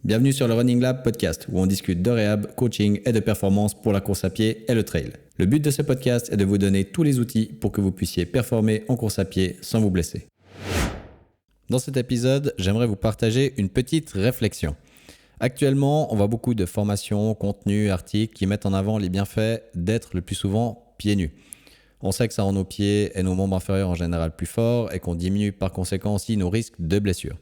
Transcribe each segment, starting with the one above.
Bienvenue sur le Running Lab podcast où on discute de réhab, coaching et de performance pour la course à pied et le trail. Le but de ce podcast est de vous donner tous les outils pour que vous puissiez performer en course à pied sans vous blesser. Dans cet épisode, j'aimerais vous partager une petite réflexion. Actuellement, on voit beaucoup de formations, contenus, articles qui mettent en avant les bienfaits d'être le plus souvent pieds nus. On sait que ça rend nos pieds et nos membres inférieurs en général plus forts et qu'on diminue par conséquent aussi nos risques de blessures.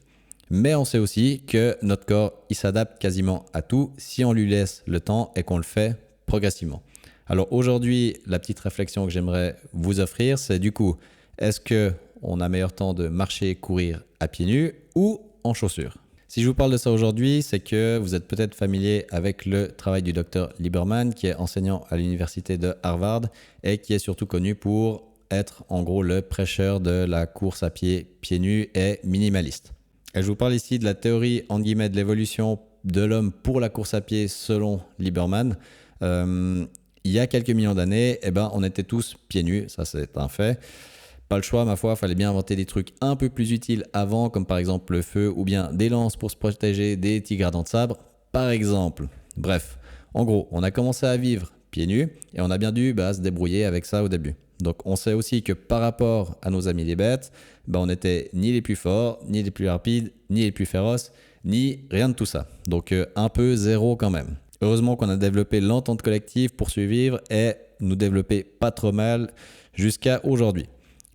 Mais on sait aussi que notre corps, il s'adapte quasiment à tout si on lui laisse le temps et qu'on le fait progressivement. Alors aujourd'hui, la petite réflexion que j'aimerais vous offrir, c'est du coup, est-ce qu'on a meilleur temps de marcher, courir à pieds nus ou en chaussures ? Si je vous parle de ça aujourd'hui, c'est que vous êtes peut-être familier avec le travail du Dr Lieberman, qui est enseignant à l'université de Harvard et qui est surtout connu pour être en gros le prêcheur de la course à pied nus et minimaliste. Et je vous parle ici de la théorie entre guillemets de l'évolution de l'homme pour la course à pied selon Lieberman. Il y a quelques millions d'années, on était tous pieds nus, ça c'est un fait. Pas le choix, ma foi, il fallait bien inventer des trucs un peu plus utiles avant, comme par exemple le feu ou bien des lances pour se protéger des tigres à dents de sabre, par exemple. Bref, en gros, on a commencé à vivre pieds nus et on a bien dû se débrouiller avec ça au début. Donc on sait aussi que par rapport à nos amis les bêtes, on n'était ni les plus forts, ni les plus rapides, ni les plus féroces, ni rien de tout ça. Donc un peu zéro quand même. Heureusement qu'on a développé l'entente collective pour survivre et nous développer pas trop mal jusqu'à aujourd'hui.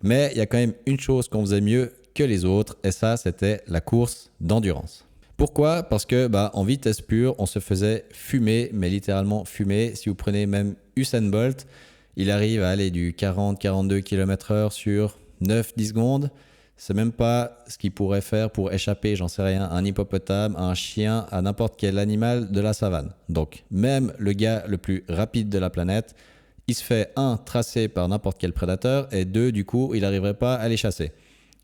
Mais il y a quand même une chose qu'on faisait mieux que les autres et ça c'était la course d'endurance. Pourquoi ? Parce que en vitesse pure, on se faisait fumer, mais littéralement fumer. Si vous prenez même Usain Bolt, il arrive à aller du 40-42 km/h sur 9-10 secondes. C'est même pas ce qu'il pourrait faire pour échapper, j'en sais rien, à un hippopotame, à un chien, à n'importe quel animal de la savane. Donc même le gars le plus rapide de la planète, il se fait tracé par n'importe quel prédateur et deux, du coup, il n'arriverait pas à les chasser.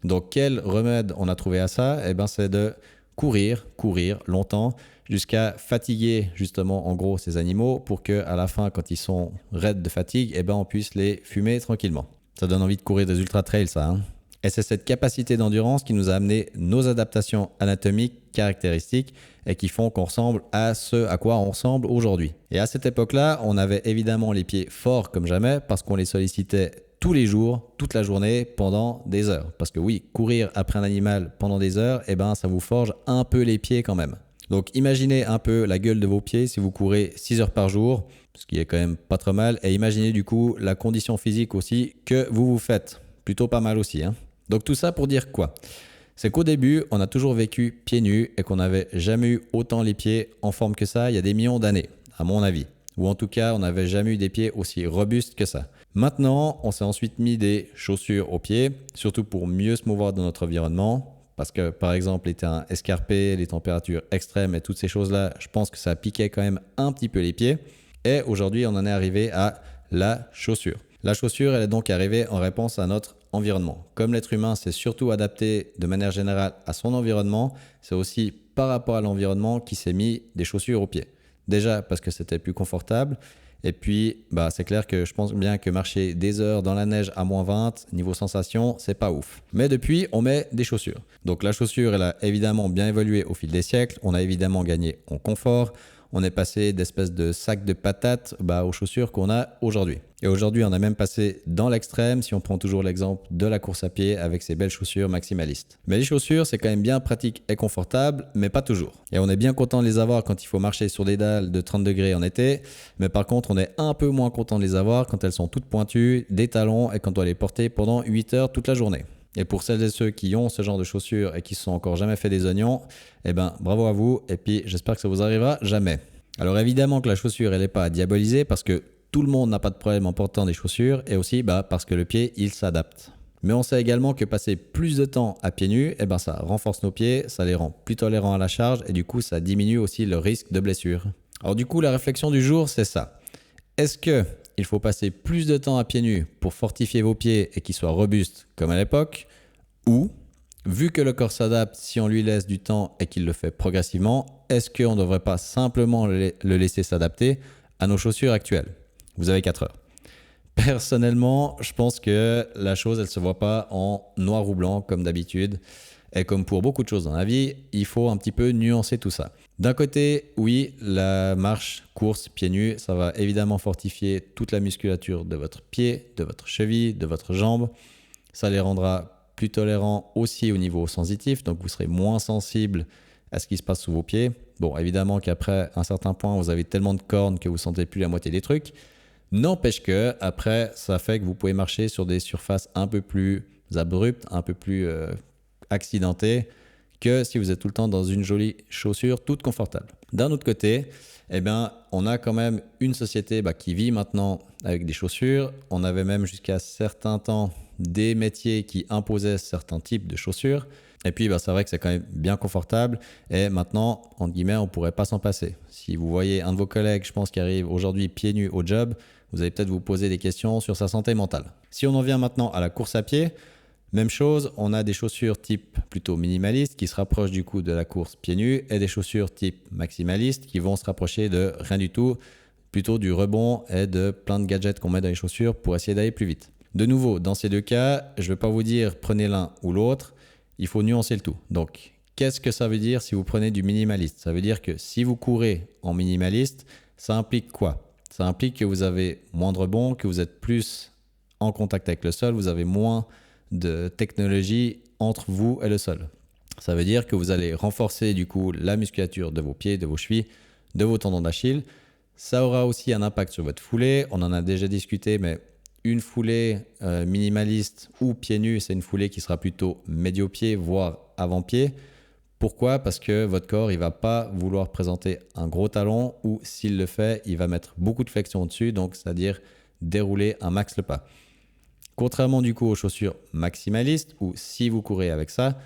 Donc quel remède on a trouvé à ça ? C'est de courir longtemps jusqu'à fatiguer justement en gros ces animaux pour qu'à la fin, quand ils sont raides de fatigue, on puisse les fumer tranquillement. Ça donne envie de courir des ultra trails ça, hein. Et c'est cette capacité d'endurance qui nous a amené nos adaptations anatomiques caractéristiques et qui font qu'on ressemble à ce à quoi on ressemble aujourd'hui. Et à cette époque-là, on avait évidemment les pieds forts comme jamais parce qu'on les sollicitait tous les jours, toute la journée, pendant des heures. Parce que oui, courir après un animal pendant des heures, ça vous forge un peu les pieds quand même. Donc imaginez un peu la gueule de vos pieds si vous courez 6 heures par jour, ce qui est quand même pas trop mal. Et imaginez du coup la condition physique aussi que vous faites. Plutôt pas mal aussi, hein. Donc tout ça pour dire quoi ? C'est qu'au début, on a toujours vécu pieds nus et qu'on n'avait jamais eu autant les pieds en forme que ça il y a des millions d'années, à mon avis. Ou en tout cas, on n'avait jamais eu des pieds aussi robustes que ça. Maintenant, on s'est ensuite mis des chaussures aux pieds, surtout pour mieux se mouvoir dans notre environnement. Parce que par exemple, les terrains escarpés, les températures extrêmes et toutes ces choses-là, je pense que ça piquait quand même un petit peu les pieds. Et aujourd'hui, on en est arrivé à la chaussure. La chaussure, elle est donc arrivée en réponse à notre environnement. Comme l'être humain s'est surtout adapté de manière générale à son environnement, c'est aussi par rapport à l'environnement qu'il s'est mis des chaussures aux pieds. Déjà parce que c'était plus confortable et puis c'est clair que je pense bien que marcher des heures dans la neige à -20, niveau sensation, c'est pas ouf. Mais depuis, on met des chaussures. Donc la chaussure, elle a évidemment bien évolué au fil des siècles, on a évidemment gagné en confort. On est passé d'espèces de sacs de patates aux chaussures qu'on a aujourd'hui. Et aujourd'hui, on a même passé dans l'extrême si on prend toujours l'exemple de la course à pied avec ses belles chaussures maximalistes. Mais les chaussures, c'est quand même bien pratique et confortable, mais pas toujours. Et on est bien content de les avoir quand il faut marcher sur des dalles de 30 degrés en été, mais par contre, on est un peu moins content de les avoir quand elles sont toutes pointues, des talons et qu'on doit les porter pendant 8 heures toute la journée. Et pour celles et ceux qui ont ce genre de chaussures et qui se sont encore jamais fait des oignons, bravo à vous et puis j'espère que ça vous arrivera jamais. Alors évidemment que la chaussure, elle n'est pas à diaboliser parce que tout le monde n'a pas de problème en portant des chaussures et aussi parce que le pied, il s'adapte. Mais on sait également que passer plus de temps à pieds nus, ça renforce nos pieds, ça les rend plus tolérants à la charge et du coup, ça diminue aussi le risque de blessure. Alors du coup, la réflexion du jour, c'est ça. Est-ce qu'il faut passer plus de temps à pieds nus pour fortifier vos pieds et qu'ils soient robustes comme à l'époque ? Ou, vu que le corps s'adapte, si on lui laisse du temps et qu'il le fait progressivement, est-ce qu'on ne devrait pas simplement le laisser s'adapter à nos chaussures actuelles ? Vous avez 4 heures. Personnellement, je pense que la chose, elle ne se voit pas en noir ou blanc comme d'habitude. Et comme pour beaucoup de choses dans la vie, il faut un petit peu nuancer tout ça. D'un côté, oui, la marche, course, pieds nus, ça va évidemment fortifier toute la musculature de votre pied, de votre cheville, de votre jambe. Ça les rendra plus tolérants aussi au niveau sensitif, donc vous serez moins sensible à ce qui se passe sous vos pieds. Bon, évidemment qu'après un certain point, vous avez tellement de cornes que vous ne sentez plus la moitié des trucs. N'empêche que, après, ça fait que vous pouvez marcher sur des surfaces un peu plus abruptes, un peu plus accidentées, que si vous êtes tout le temps dans une jolie chaussure toute confortable. D'un autre côté, eh bien, on a quand même une société qui vit maintenant avec des chaussures. On avait même jusqu'à certains temps des métiers qui imposaient certains types de chaussures. Et puis, c'est vrai que c'est quand même bien confortable. Et maintenant, entre guillemets, on ne pourrait pas s'en passer. Si vous voyez un de vos collègues, je pense, qui arrive aujourd'hui pieds nus au job, vous allez peut-être vous poser des questions sur sa santé mentale. Si on en vient maintenant à la course à pied, même chose, on a des chaussures type plutôt minimaliste qui se rapprochent du coup de la course pieds nus et des chaussures type maximaliste qui vont se rapprocher de rien du tout, plutôt du rebond et de plein de gadgets qu'on met dans les chaussures pour essayer d'aller plus vite. De nouveau, dans ces deux cas, je ne vais pas vous dire prenez l'un ou l'autre, il faut nuancer le tout. Donc, qu'est-ce que ça veut dire si vous prenez du minimaliste? Ça veut dire que si vous courez en minimaliste, ça implique quoi? Ça implique que vous avez moins de rebond, que vous êtes plus en contact avec le sol, vous avez moins de technologie entre vous et le sol. Ça veut dire que vous allez renforcer du coup la musculature de vos pieds, de vos chevilles, de vos tendons d'Achille. Ça aura aussi un impact sur votre foulée. On en a déjà discuté, mais une foulée minimaliste ou pieds nus, c'est une foulée qui sera plutôt médio-pied, voire avant-pied. Pourquoi? Parce que votre corps, il ne va pas vouloir présenter un gros talon ou s'il le fait, il va mettre beaucoup de flexion au-dessus, donc c'est-à-dire dérouler un max le pas. Contrairement du coup aux chaussures maximalistes où si vous courez avec ça,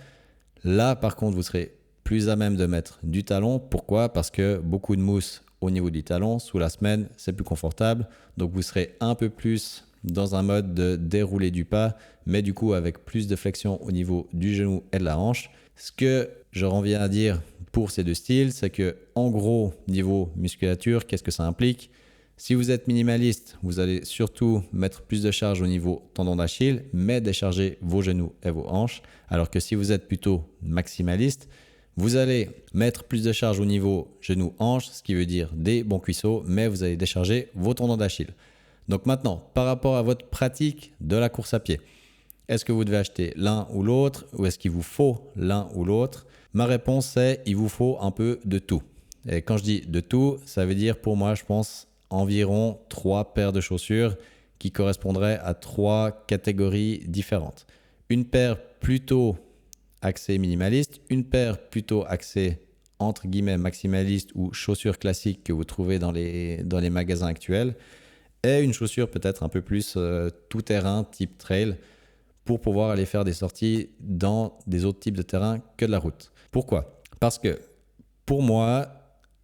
là par contre vous serez plus à même de mettre du talon. Pourquoi? Parce que beaucoup de mousse au niveau du talon, sous la semelle c'est plus confortable, donc vous serez un peu plus dans un mode de dérouler du pas, mais du coup avec plus de flexion au niveau du genou et de la hanche. Ce que je reviens à dire pour ces deux styles, c'est que en gros niveau musculature, qu'est-ce que ça implique? Si vous êtes minimaliste, vous allez surtout mettre plus de charge au niveau tendon d'Achille, mais décharger vos genoux et vos hanches. Alors que si vous êtes plutôt maximaliste, vous allez mettre plus de charge au niveau genoux-hanches, ce qui veut dire des bons cuisseaux, mais vous allez décharger vos tendons d'Achille. Donc maintenant, par rapport à votre pratique de la course à pied, est-ce que vous devez acheter l'un ou l'autre ou est-ce qu'il vous faut l'un ou l'autre? Ma réponse est il vous faut un peu de tout. Et quand je dis de tout, ça veut dire pour moi, je pense, environ 3 paires de chaussures qui correspondraient à 3 catégories différentes. Une paire plutôt axée minimaliste, une paire plutôt axée entre guillemets maximaliste ou chaussures classiques que vous trouvez dans les magasins actuels et une chaussure peut-être un peu plus tout-terrain type trail pour pouvoir aller faire des sorties dans des autres types de terrains que de la route. Pourquoi? Parce que pour moi,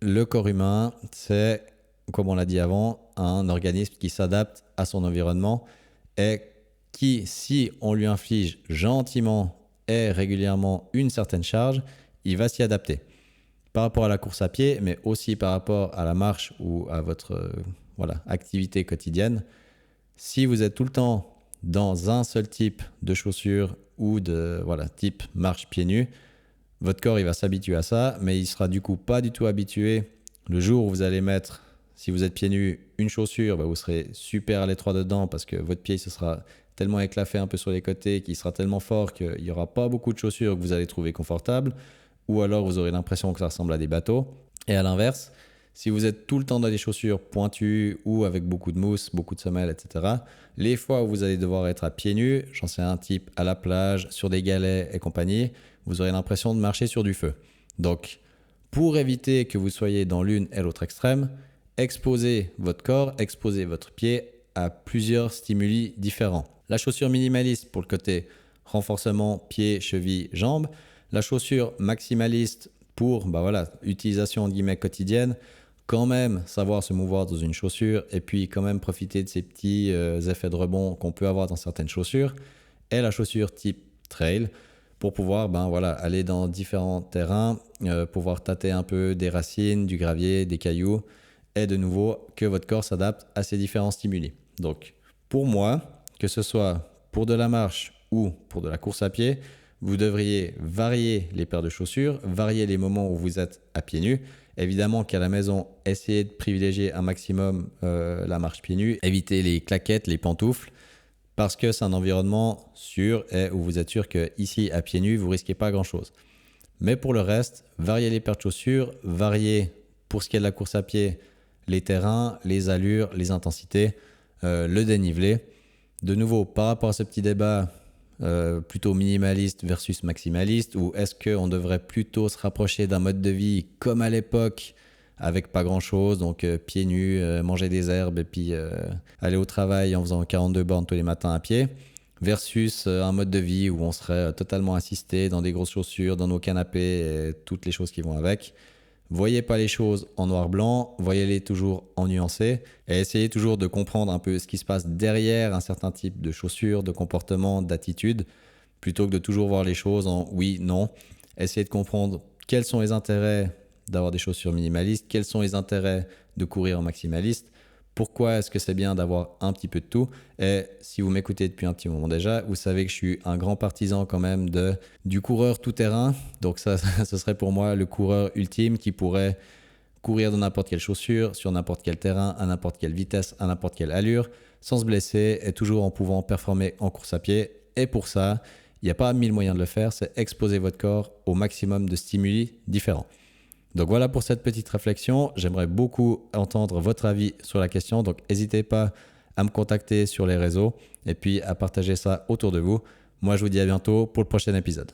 le corps humain, c'est comme on l'a dit avant, un organisme qui s'adapte à son environnement et qui, si on lui inflige gentiment et régulièrement une certaine charge, il va s'y adapter. Par rapport à la course à pied, mais aussi par rapport à la marche ou à votre activité quotidienne, si vous êtes tout le temps dans un seul type de chaussures ou de type marche pieds nus, votre corps il va s'habituer à ça, mais il sera du coup pas du tout habitué le jour où vous allez mettre, si vous êtes pieds nus, une chaussure, vous serez super à l'étroit dedans parce que votre pied se sera tellement éclafé un peu sur les côtés qu'il sera tellement fort qu'il n'y aura pas beaucoup de chaussures que vous allez trouver confortables ou alors vous aurez l'impression que ça ressemble à des bateaux. Et à l'inverse, si vous êtes tout le temps dans des chaussures pointues ou avec beaucoup de mousse, beaucoup de semelles, etc., les fois où vous allez devoir être à pieds nus, j'en sais un type à la plage, sur des galets et compagnie, vous aurez l'impression de marcher sur du feu. Donc, pour éviter que vous soyez dans l'une et l'autre extrême, exposez votre corps, exposez votre pied à plusieurs stimuli différents. La chaussure minimaliste pour le côté renforcement pied, cheville, jambes. La chaussure maximaliste pour utilisation entre guillemets quotidienne. Quand même savoir se mouvoir dans une chaussure et puis quand même profiter de ces petits effets de rebond qu'on peut avoir dans certaines chaussures. Et la chaussure type trail pour pouvoir aller dans différents terrains, pouvoir tâter un peu des racines, du gravier, des cailloux et de nouveau que votre corps s'adapte à ces différents stimuli. Donc pour moi, que ce soit pour de la marche ou pour de la course à pied, vous devriez varier les paires de chaussures, varier les moments où vous êtes à pieds nus. Évidemment qu'à la maison, essayez de privilégier un maximum la marche pieds nus, évitez les claquettes, les pantoufles, parce que c'est un environnement sûr et où vous êtes sûr qu'ici, à pieds nus, vous risquez pas grand-chose. Mais pour le reste, variez les paires de chaussures, variez pour ce qui est de la course à pied, les terrains, les allures, les intensités, le dénivelé. De nouveau, par rapport à ce petit débat plutôt minimaliste versus maximaliste, ou est-ce qu'on devrait plutôt se rapprocher d'un mode de vie comme à l'époque, avec pas grand-chose, donc pieds nus, manger des herbes et puis aller au travail en faisant 42 bornes tous les matins à pied, versus un mode de vie où on serait totalement assisté dans des grosses chaussures, dans nos canapés et toutes les choses qui vont avec. Voyez pas les choses en noir-blanc, voyez-les toujours en nuancé et essayez toujours de comprendre un peu ce qui se passe derrière un certain type de chaussures, de comportement, d'attitude, plutôt que de toujours voir les choses en oui, non. Essayez de comprendre quels sont les intérêts d'avoir des chaussures minimalistes, quels sont les intérêts de courir en maximaliste, pourquoi est-ce que c'est bien d'avoir un petit peu de tout. Et si vous m'écoutez depuis un petit moment déjà, vous savez que je suis un grand partisan quand même du coureur tout-terrain. Donc ça, ce serait pour moi le coureur ultime qui pourrait courir dans n'importe quelle chaussure, sur n'importe quel terrain, à n'importe quelle vitesse, à n'importe quelle allure, sans se blesser et toujours en pouvant performer en course à pied. Et pour ça, il n'y a pas 1000 moyens de le faire, c'est exposer votre corps au maximum de stimuli différents. Donc voilà pour cette petite réflexion. J'aimerais beaucoup entendre votre avis sur la question. Donc n'hésitez pas à me contacter sur les réseaux et puis à partager ça autour de vous. Moi, je vous dis à bientôt pour le prochain épisode.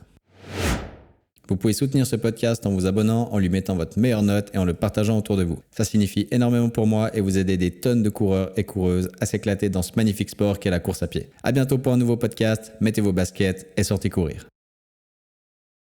Vous pouvez soutenir ce podcast en vous abonnant, en lui mettant votre meilleure note et en le partageant autour de vous. Ça signifie énormément pour moi et vous aidez des tonnes de coureurs et coureuses à s'éclater dans ce magnifique sport qu'est la course à pied. À bientôt pour un nouveau podcast. Mettez vos baskets et sortez courir.